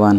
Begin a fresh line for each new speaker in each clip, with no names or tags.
1।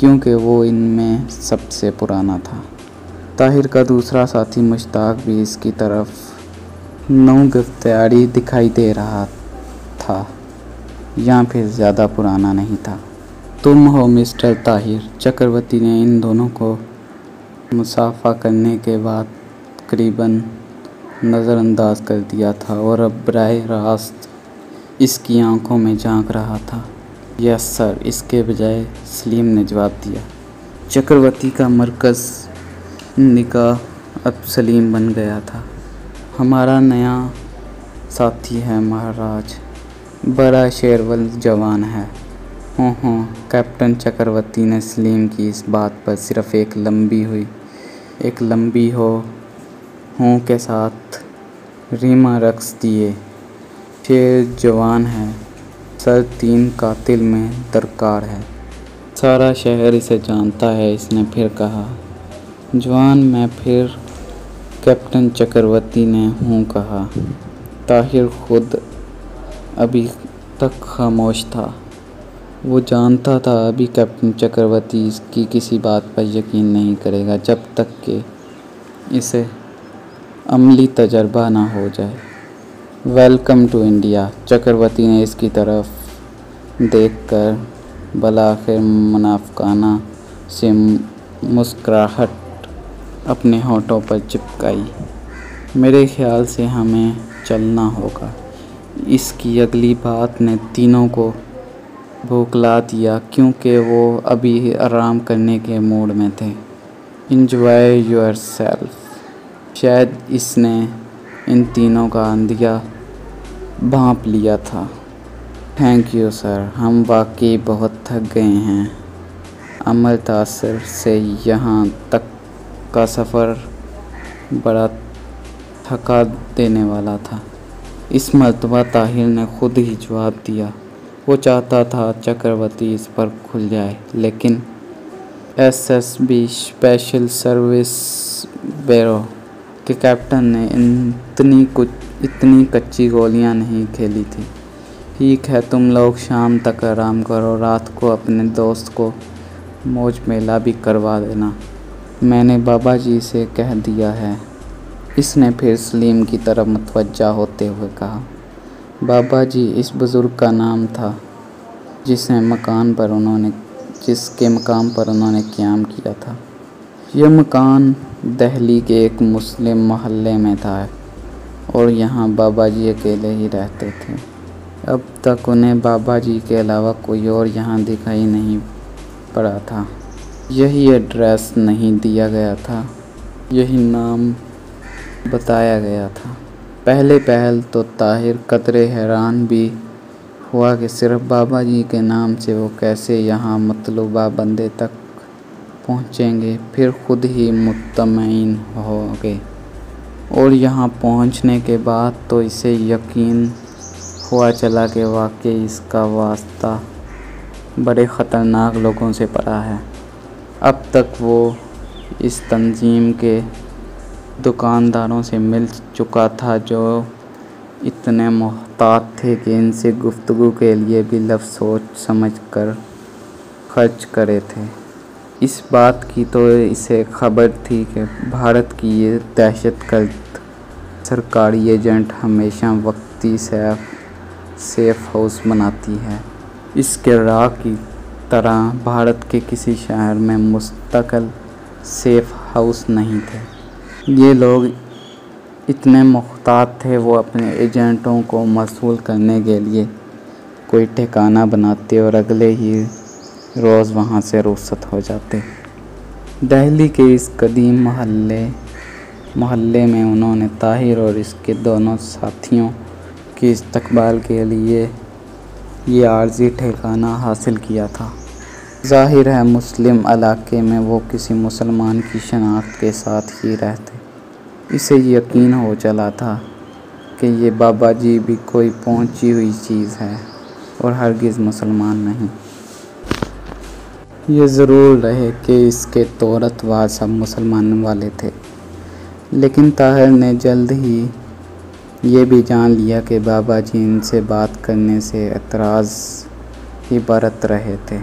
کیونکہ وہ ان میں سب سے پرانا تھا۔ طاہر کا دوسرا ساتھی مشتاق بھی اس کی طرف نوگفتیاری دکھائی دے رہا تھا، یا پھر زیادہ پرانا نہیں تھا۔ تم ہو مسٹر طاہر۔ چکرورتی نے ان دونوں کو مصافحہ کرنے کے بعد تقریباً نظر انداز کر دیا تھا اور اب براہ راست اس کی آنکھوں میں جھانک رہا تھا۔ یس سر، اس کے بجائے سلیم نے جواب دیا۔ چکرورتی کا مرکز نگاہ اب سلیم بن گیا تھا۔ ہمارا نیا ساتھی ہے مہاراج، بڑا شیرول جوان ہے۔ ہوں کیپٹن چکرورتی نے سلیم کی اس بات پر صرف ایک لمبی ہوں کے ساتھ ریما رقص دیے۔ شیر جوان ہے سر، 3 قاتل میں درکار ہے۔ سارا شہر اسے جانتا ہے، اس نے پھر کہا۔ جوان میں پھر؟ کیپٹن چکرورتی نے ہوں کہا۔ طاہر خود ابھی تک خاموش تھا۔ وہ جانتا تھا ابھی کیپٹن چکرورتی اس کی کسی بات پر یقین نہیں کرے گا جب تک کہ اسے عملی تجربہ نہ ہو جائے۔ Welcome to India. چکرورتی نے اس کی طرف دیکھ کر بالآخر منافقانہ سے مسکراہٹ اپنے ہونٹوں پر چپکائی۔ میرے خیال سے ہمیں چلنا ہوگا۔ اس کی اگلی بات نے تینوں کو بھوکلا دیا کیونکہ وہ ابھی آرام کرنے کے موڈ میں تھے۔ Enjoy your self. شاید اس نے ان تینوں کا اندیہ بھانپ لیا تھا۔ تھینک یو سر، ہم واقعی بہت تھک گئے ہیں۔ امرتسر سے یہاں تک کا سفر بڑا تھکا دینے والا تھا۔ اس مرتبہ طاہر نے خود ہی جواب دیا۔ وہ چاہتا تھا چکرورتی اس پر کھل جائے، لیکن SSB اسپیشل سروس بیورو کے کیپٹن نے اتنی کچی گولیاں نہیں کھیلی تھی۔ ٹھیک ہے، تم لوگ شام تک آرام کرو، رات کو اپنے دوست کو موج میلہ بھی کروا دینا۔ میں نے بابا جی سے کہہ دیا ہے۔ اس نے پھر سلیم کی طرف متوجہ ہوتے ہوئے کہا۔ بابا جی اس بزرگ کا نام تھا جس کے مقام پر انہوں نے قیام کیا تھا۔ یہ مکان دہلی کے ایک مسلم محلے میں تھا اور یہاں بابا جی اکیلے ہی رہتے تھے۔ اب تک انہیں بابا جی کے علاوہ کوئی اور یہاں دکھائی نہیں پڑا تھا۔ یہی ایڈریس نہیں دیا گیا تھا، یہی نام بتایا گیا تھا۔ پہل تو طاہر قدرے حیران بھی ہوا کہ صرف بابا جی کے نام سے وہ کیسے یہاں مطلوبہ بندے تک پہنچیں گے، پھر خود ہی مطمئن ہو گئے۔ اور یہاں پہنچنے کے بعد تو اسے یقین ہوا چلا کہ واقعی اس کا واسطہ بڑے خطرناک لوگوں سے پڑا ہے۔ اب تک وہ اس تنظیم کے دکانداروں سے مل چکا تھا جو اتنے محتاط تھے کہ ان سے گفتگو کے لیے بھی لفظ سوچ سمجھ کر خرچ کرے تھے۔ اس بات کی تو اسے خبر تھی کہ بھارت کی یہ دہشت گرد سرکاری ایجنٹ ہمیشہ وقتی سیف ہاؤس بناتی ہے۔ اس کے راہ کی طرح بھارت کے کسی شہر میں مستقل سیف ہاؤس نہیں تھے۔ یہ لوگ اتنے محتاط تھے وہ اپنے ایجنٹوں کو موصول کرنے کے لیے کوئی ٹھکانہ بناتے اور اگلے ہی روز وہاں سے رخصت ہو جاتے۔ دہلی کے اس قدیم محلے میں انہوں نے طاہر اور اس کے دونوں ساتھیوں کے استقبال کے لیے یہ عارضی ٹھکانہ حاصل کیا تھا۔ ظاہر ہے مسلم علاقے میں وہ کسی مسلمان کی شناخت کے ساتھ ہی رہتے۔ اسے یقین ہو چلا تھا کہ یہ بابا جی بھی کوئی پہنچی ہوئی چیز ہے اور ہرگز مسلمان نہیں۔ یہ ضرور رہے کہ اس کے توراتوار سب مسلمان والے تھے، لیکن طاہر نے جلد ہی یہ بھی جان لیا کہ بابا جی ان سے بات کرنے سے اعتراض ہی برت رہے تھے۔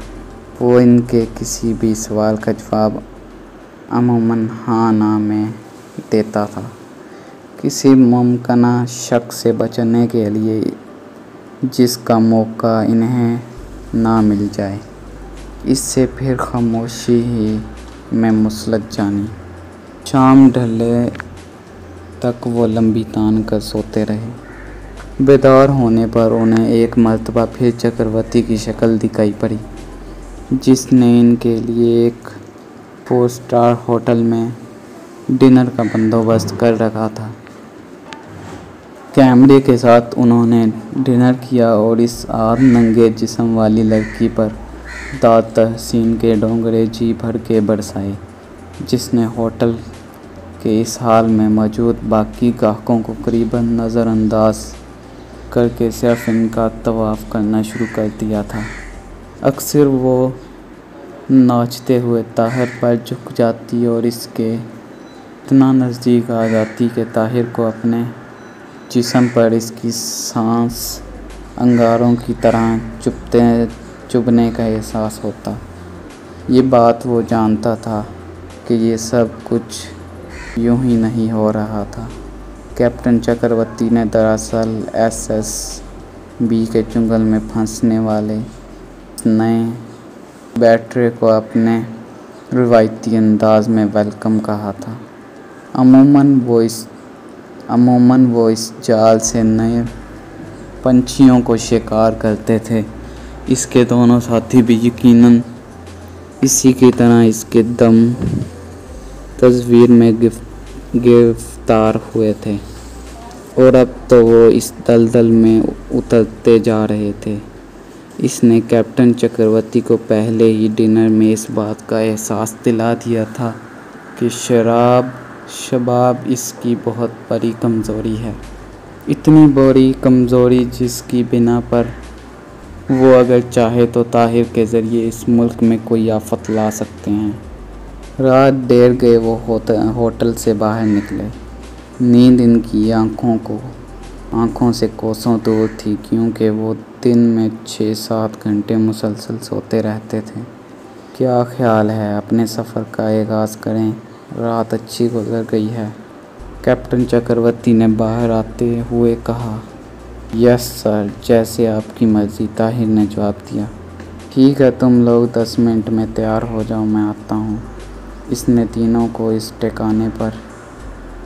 وہ ان کے کسی بھی سوال کا جواب عموماً ہاں نہ میں دیتا تھا، کسی ممکنہ شک سے بچنے کے لیے جس کا موقع انہیں نہ مل جائے۔ اس سے پھر خاموشی ہی میں مسلط جانی۔ شام ڈھلنے تک وہ لمبی تان کر سوتے رہے۔ بیدار ہونے پر انہیں ایک مرتبہ پھر چکرورتی کی شکل دکھائی پڑی، جس نے ان کے لیے ایک 4 اسٹار ہوٹل میں ڈنر کا بندوبست کر رکھا تھا۔ کیمرے کے ساتھ انہوں نے ڈنر کیا اور اس آدھ ننگے جسم والی لڑکی پر داد تحسین کے ڈونگرے جی بھر کے برسائے، جس نے ہوٹل کے اس حال میں موجود باقی گاہکوں کو قریباً نظر انداز کر کے صرف ان کا طواف کرنا شروع کر دیا تھا۔ اکثر وہ ناچتے ہوئے طاہر پر جھک جاتی اور اس کے اتنا نزدیک آ جاتی کہ طاہر کو اپنے جسم پر اس کی سانس انگاروں کی طرح چبھنے کا احساس ہوتا۔ یہ بات وہ جانتا تھا کہ یہ سب کچھ یوں ہی نہیں ہو رہا تھا۔ کیپٹن چکرورتی نے دراصل SSB کے چنگل میں پھنسنے والے اس نئے بیٹرے کو اپنے روایتی انداز میں ویلکم کہا تھا۔ عموماً وہ اس جال سے نئے پنچھیوں کو شکار کرتے تھے۔ اس کے دونوں ساتھی بھی یقیناً اسی کی طرح اس کے دم تصویر میں گرفتار ہوئے تھے، اور اب تو وہ اس دلدل میں اترتے جا رہے تھے۔ اس نے کیپٹن چکرورتی کو پہلے ہی ڈنر میں اس بات کا احساس دلا دیا تھا کہ شباب اس کی بہت بڑی کمزوری ہے، اتنی بڑی کمزوری جس کی بنا پر وہ اگر چاہے تو طاہر کے ذریعے اس ملک میں کوئی آفت لا سکتے ہیں۔ رات ڈیر گئے وہ ہوٹل سے باہر نکلے۔ نیند ان کی آنکھوں سے کوسوں دور تھی، کیونکہ وہ دن میں 6-7 گھنٹے مسلسل سوتے رہتے تھے۔ کیا خیال ہے اپنے سفر کا آغاز کریں؟ رات اچھی گزر گئی ہے، کیپٹن چکرورتی نے باہر آتے ہوئے کہا۔ یس سر، جیسے آپ کی مرضی، طاہر نے جواب دیا۔ ٹھیک ہے، تم لوگ 10 منٹ میں تیار ہو جاؤ، میں آتا ہوں۔ اس نے تینوں کو اس ٹھکانے پر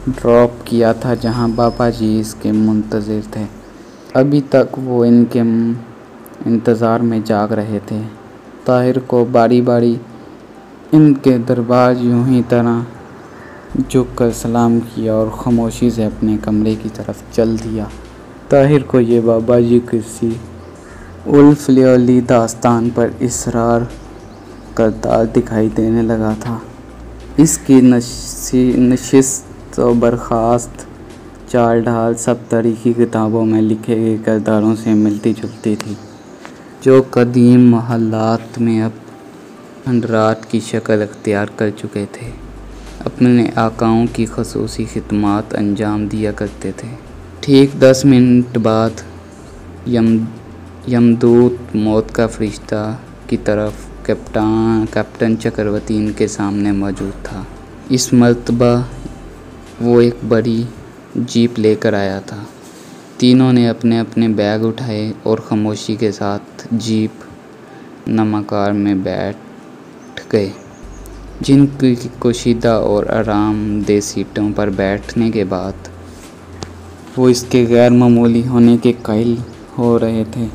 ڈراپ کیا تھا جہاں بابا جی اس کے منتظر تھے۔ ابھی تک وہ ان کے انتظار میں جاگ رہے تھے۔ طاہر کو باری باری ان کے دربار یوں ہی طرح جھک کر سلام کیا اور خاموشی سے اپنے کمرے کی طرف چل دیا۔ طاہر کو یہ بابا جی کسی الفلیولی داستان پر اصرار کردہ دکھائی دینے لگا تھا۔ اس کی نشست و برخاست چال ڈھال سب تاریخی کتابوں میں لکھے گئے کرداروں سے ملتی جلتی تھی، جو قدیم محلات میں اب کھنڈرات کی شکل اختیار کر چکے تھے، اپنے آقاؤں کی خصوصی خدمات انجام دیا کرتے تھے۔ ٹھیک 10 منٹ بعد یمدوت موت کا فرشتہ کی طرف کیپٹن چکرورتی ان کے سامنے موجود تھا۔ اس مرتبہ وہ ایک بڑی جیپ لے کر آیا تھا۔ تینوں نے اپنے اپنے بیگ اٹھائے اور خاموشی کے ساتھ جیپ نما کار میں بیٹھ گئے، جن کی کشیدہ اور آرام دہ سیٹوں پر بیٹھنے کے بعد وہ اس کے غیر معمولی ہونے کے قائل ہو رہے تھے۔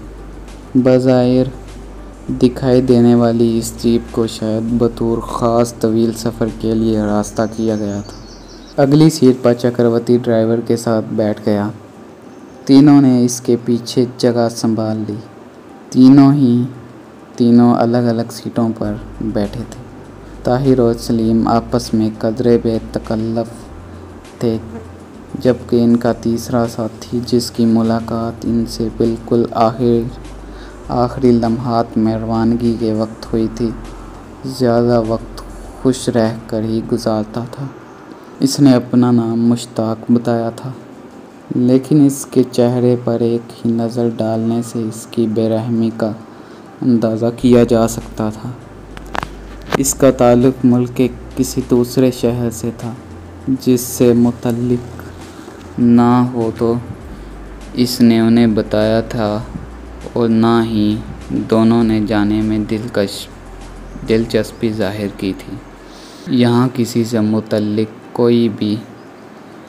بظاہر دکھائی دینے والی اس جیپ کو شاید بطور خاص طویل سفر کے لیے آراستہ کیا گیا تھا۔ اگلی سیٹ پر چکرورتی ڈرائیور کے ساتھ بیٹھ گیا۔ تینوں نے اس کے پیچھے جگہ سنبھال لی۔ تینوں الگ الگ سیٹوں پر بیٹھے تھے۔ طاہر اور سلیم آپس میں قدرے بے تکلف تھے، جبکہ ان کا تیسرا ساتھی، جس کی ملاقات ان سے بالکل آخری لمحات میں روانگی کے وقت ہوئی تھی، زیادہ وقت خوش رہ کر ہی گزارتا تھا۔ اس نے اپنا نام مشتاق بتایا تھا، لیکن اس کے چہرے پر ایک ہی نظر ڈالنے سے اس کی بے رحمی کا اندازہ کیا جا سکتا تھا۔ اس کا تعلق ملک کے کسی دوسرے شہر سے تھا جس سے متعلق نہ ہو تو اس نے انہیں بتایا تھا، اور نہ ہی دونوں نے جانے میں دلچسپی ظاہر کی تھی۔ یہاں کسی سے متعلق کوئی بھی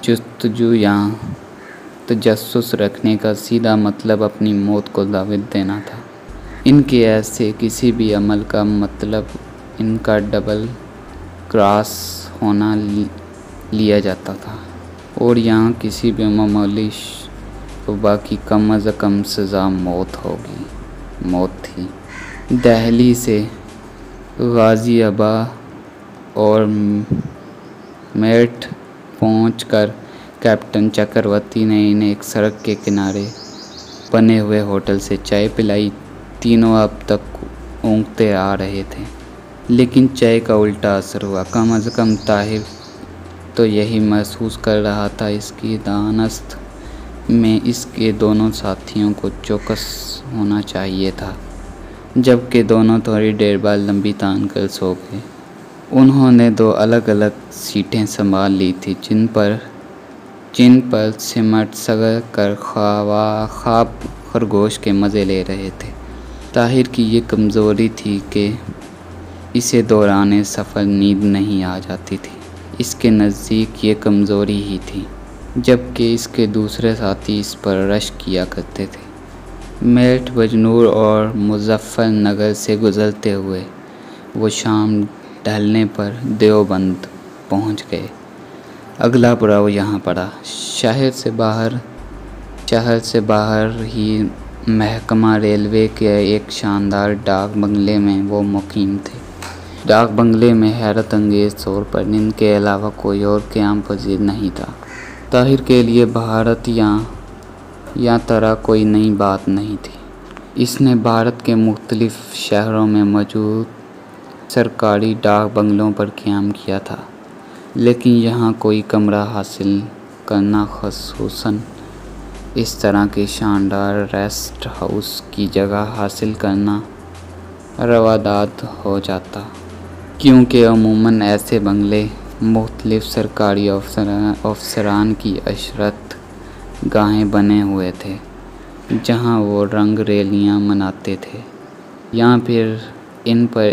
جستجو یا تجسس رکھنے کا سیدھا مطلب اپنی موت کو دعوت دینا تھا۔ ان کے ایسے کسی بھی عمل کا مطلب ان کا ڈبل کراس ہونا لیا جاتا تھا، اور یہاں کسی بھی معمولی شبہ کی کم از کم سزا موت تھی۔ دہلی سے غازی آباد اور میرٹھ پہنچ کر کیپٹن چکرورتی نے انہیں ایک سڑک کے کنارے بنے ہوئے ہوٹل سے چائے پلائی۔ تینوں اب تک اونگتے آ رہے تھے، لیکن چائے کا الٹا اثر ہوا۔ کم از کم طاہر تو یہی محسوس کر رہا تھا۔ اس کی دانست میں اس کے دونوں ساتھیوں کو چوکس ہونا چاہیے تھا، جبکہ دونوں تھوڑی دیر بعد لمبی تان کر سو گئے۔ انہوں نے دو الگ الگ سیٹیں سنبھال لی تھیں، جن پر سمٹ سگڑ کر خواب خرگوش کے مزے لے رہے تھے۔ طاہر کی یہ کمزوری تھی کہ اسے دوران سفر نیند نہیں آ جاتی تھی۔ اس کے نزدیک یہ کمزوری ہی تھی، جبکہ اس کے دوسرے ساتھی اس پر رشک کیا کرتے تھے۔ میرٹھ، بجنور اور مظفر نگر سے گزرتے ہوئے وہ شام ڈھلنے پر دیوبند پہنچ گئے۔ اگلا پڑاؤ یہاں پڑا۔ شہر سے باہر ہی محکمہ ریلوے کے ایک شاندار ڈاک بنگلے میں وہ مقیم تھے۔ ڈاک بنگلے میں حیرت انگیز طور پر ان کے علاوہ کوئی اور قیام پذیر نہیں تھا۔ طاہر کے لیے بھارت یا طرح کوئی نئی بات نہیں تھی۔ اس نے بھارت کے مختلف شہروں میں موجود سرکاری ڈاک بنگلوں پر قیام کیا تھا، لیکن یہاں کوئی کمرہ حاصل کرنا، خصوصاً اس طرح کے شاندار ریسٹ ہاؤس کی جگہ حاصل کرنا رواداد ہو جاتا، کیونکہ عموماً ایسے بنگلے مختلف سرکاری افسران کی عشرت گاہیں بنے ہوئے تھے، جہاں وہ رنگ ریلیاں مناتے تھے یا پھر ان پر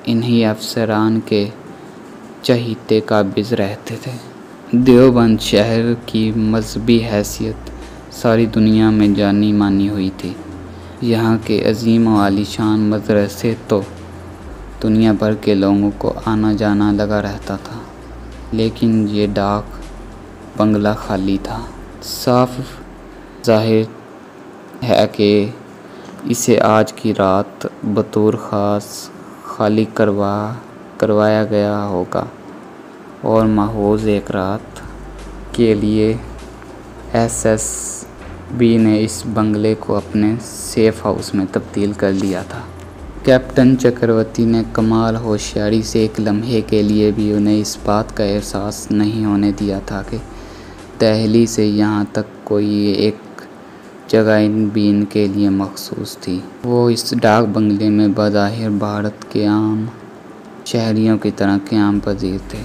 انہی افسران کے چہیتے قابض رہتے تھے۔ دیوبند شہر کی مذہبی حیثیت ساری دنیا میں جانی مانی ہوئی تھی۔ یہاں کے عظیم و عالیشان مدرسے تو دنیا بھر کے لوگوں کو آنا جانا لگا رہتا تھا، لیکن یہ ڈاک بنگلہ خالی تھا۔ صاف ظاہر ہے کہ اسے آج کی رات بطور خاص خالی کروایا گیا ہوگا، اور محض ایک رات کے لیے ایس بی نے اس بنگلے کو اپنے سیف ہاؤس میں تبدیل کر دیا تھا۔ کیپٹن چکرورتی نے کمال ہوشیاری سے ایک لمحے کے لیے بھی انہیں اس بات کا احساس نہیں ہونے دیا تھا کہ دہلی سے یہاں تک کوئی ایک جگہ بھی ان کے لیے مخصوص تھی۔ وہ اس ڈاک بنگلے میں بظاہر بھارت کے عام شہریوں کی طرح قیام پذیر تھے۔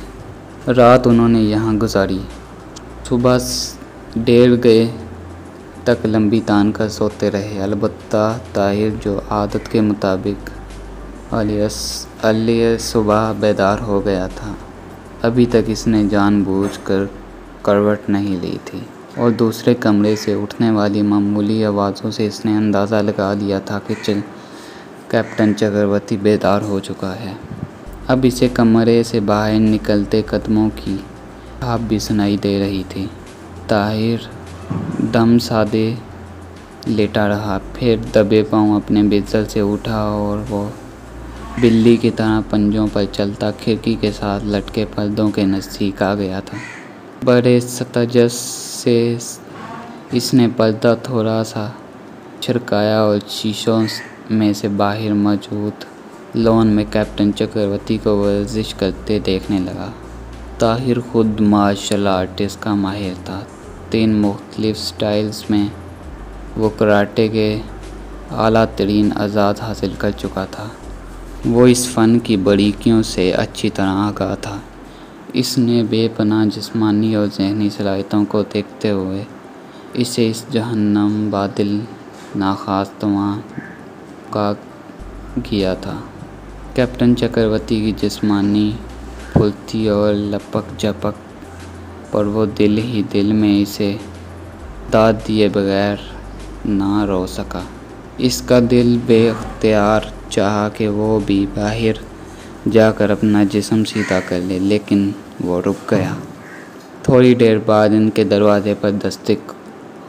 رات انہوں نے یہاں گزاری۔ صبح دیر گئے تک لمبی تان کر سوتے رہے، البتہ طاہر جو عادت کے مطابق الیہ صبح بیدار ہو گیا تھا، ابھی تک اس نے جان بوجھ کر کروٹ نہیں لی تھی، اور دوسرے کمرے سے اٹھنے والی معمولی آوازوں سے اس نے اندازہ لگا لیا تھا کہ کیپٹن چکرورتی بیدار ہو چکا ہے۔ اب اسے کمرے سے باہر نکلتے قدموں کی چھاپ بھی سنائی دے رہی تھی۔ طاہر دم سادے لیٹا رہا، پھر دبے پاؤں اپنے بستر سے اٹھا اور وہ بلی کی طرح پنجوں پر چلتا کھڑکی کے ساتھ لٹکے پردوں کے نزدیک آ گیا تھا۔ بڑے استجاب سے اس نے پردہ تھوڑا سا چھڑکایا اور شیشوں میں سے باہر موجود لان میں کیپٹن چکرورتی کو ورزش کرتے دیکھنے لگا۔ طاہر خود مارشل آرٹس کا ماہر تھا۔ 3 مختلف سٹائلز میں وہ کراٹے کے اعلیٰ ترین اعزاز حاصل کر چکا تھا۔ وہ اس فن کی باریکیوں سے اچھی طرح آگاہ تھا۔ اس نے بے پناہ جسمانی اور ذہنی صلاحیتوں کو دیکھتے ہوئے اسے اس جہنم بادل ناخواستواں کا کیا تھا۔ کیپٹن چکرورتی کی جسمانی پھرتی اور لپک جھپک پر وہ دل ہی دل میں اسے داد دیے بغیر نہ رو سکا۔ اس کا دل بے اختیار چاہا کہ وہ بھی باہر جا کر اپنا جسم سیدھا کر لے، لیکن وہ رک گیا۔ تھوڑی دیر بعد ان کے دروازے پر دستک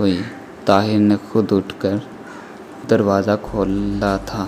ہوئی۔ طاہر نے خود اٹھ کر دروازہ کھولا تھا۔